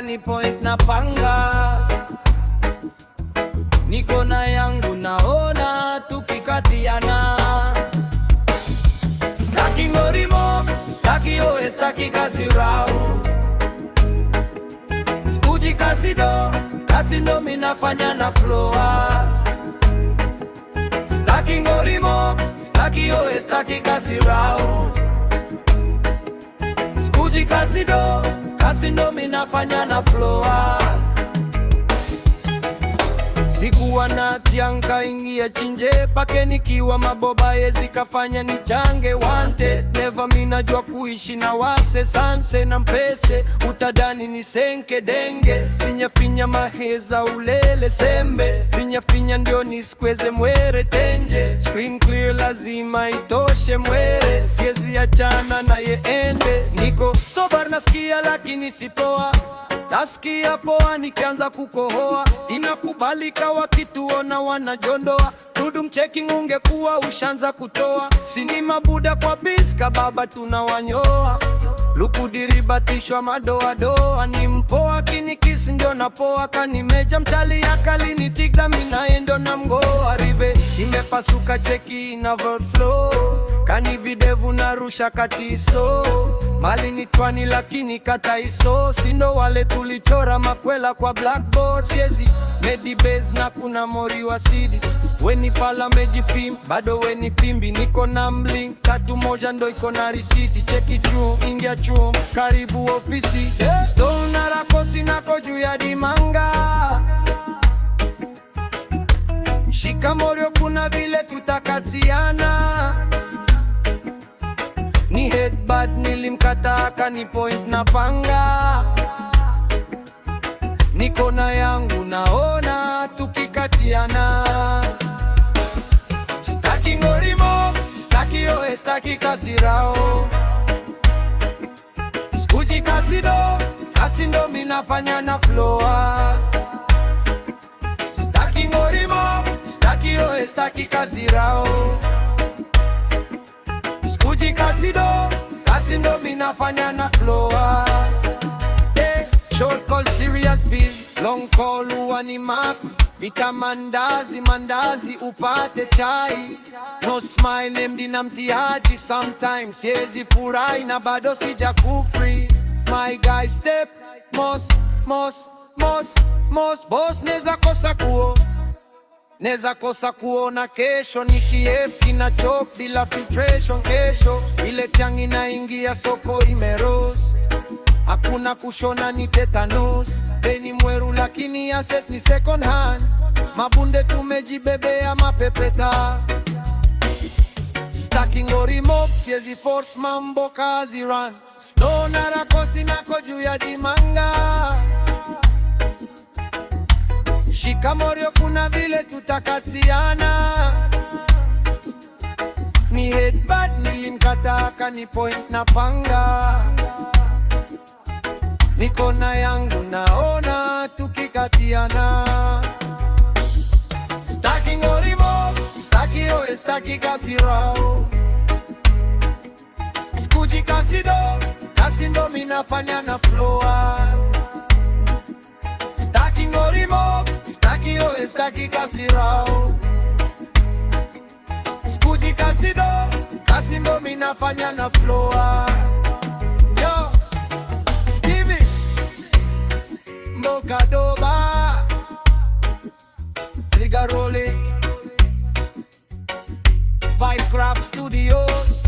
kani point na panga. Niko na yangu naona tukikatiana. Staki ngorimo, staki oe, staki kasi rao. Skuji kasi ndo minafanya na floa. Staki ngorimo, staki oe, staki kasi rao. Skuji kasi ndo minafanya na floa. Sikuwa na tianka ingia chinje pake nikiwa maboba yezi kafanya ni change wanted. Never minajua kuishi na wase sanse na mpese utadani ni senke denge. Finya maheza ulele sembe, finya ndio niskweze mwere tenje. Screen clear lazima itoshe mwere, siezi achana na ye ende. Niko sober nasikia lakini sipoa, nasikia poa nikianza kukohoa. Inakubalika wakituona wanajondoa, dudum checking ungekuwa ushanza kutoa. Sini mabuda kwa biska baba tunawanyoa, lukudiribatishwa madoadoa. Ni mpoa kinikisi ndio napoa, kanimeja mchali ya kalini tigda minaendo na mgoa. Rive imepasuka cheki ina overflow, kani videvu narusha katiso. Mali ni twani lakini kataiso, sindo wale tulichora makwela kwa blackboard. Siezi medi base na kuna mori wa sidi, weni pala mejipim, bado weni pimbi. Niko na mlink, tatu moja ndo iko na risiti. Cheki chum, ingia chum, karibu ofisi. Stone na rakosi nako juu ya dimanga. Shika morio kuna vile tutakatiana. Ni headbutt nilimkata kani point na panga. Niko na yangu naona tukikatiana. Staki ngorimo, staki oe, staki kasi rao. Skuji kasi ndo minafanya na floa. Staki ngorimo, staki oe, staki kasi rao. Skuji kasi ndo minafanya na floa. Short call serious biz, long call huwa ni mafi. Pika mandazi upate chai. No smile mdi na mtiaji, sometimes siezi furahi na bado sija kufri. My guy step, mos boss neza kosa kuona kesho. Ni kief kina chok bila filtration kesho. Ile tiangi na ingia soko imeroast, hakuna kushona ni tetanus. Deni mweru lakini asset ni second hand, mabunde tumejibebea mapepeta. Staki ngorimo, siezi force mambo kazi run. Stone na rakosi nako juu ya dimanga. Shika morio kuna vile tutakatiana. Ni headbutt nilimkata kani point na panga. Niko na yangu naona tukikatiana. Staki ngorimo, staki oe, staki kasi rao. Skuji kasi ndo minafanya na floa. Staki ngorimo, staki oe, staki kasi rao. Skuji kasi ndo minafanya na floa. Yo, Stevie Mokadoba, Trigger roll it, Vibe Craft Studios.